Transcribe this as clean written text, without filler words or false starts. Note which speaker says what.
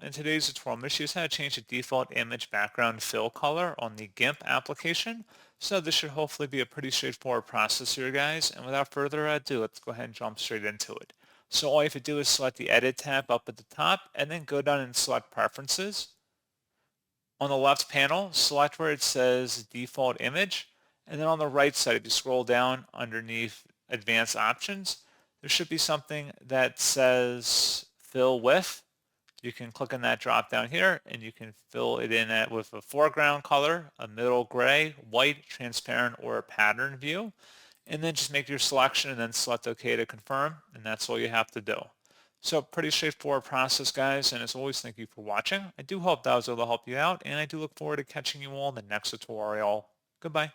Speaker 1: In today's tutorial, I'm going to show you how to change the default image background fill color on the GIMP application. So this should hopefully be a pretty straightforward process here, guys. And without further ado, let's go ahead and jump straight into it. So all you have to do is select the Edit tab up at the top and then go down and select Preferences. On the left panel, select where it says Default Image. And then on the right side, if you scroll down underneath Advanced Options, there should be something that says Fill With. You can click on that drop down here and you can fill it in with a foreground color, a middle gray, white, transparent, or a pattern view. And then just make your selection and then select OK to confirm. And that's all you have to do. So pretty straightforward process, guys. And as always, thank you for watching. I do hope that was able to help you out. And I do look forward to catching you all in the next tutorial. Goodbye.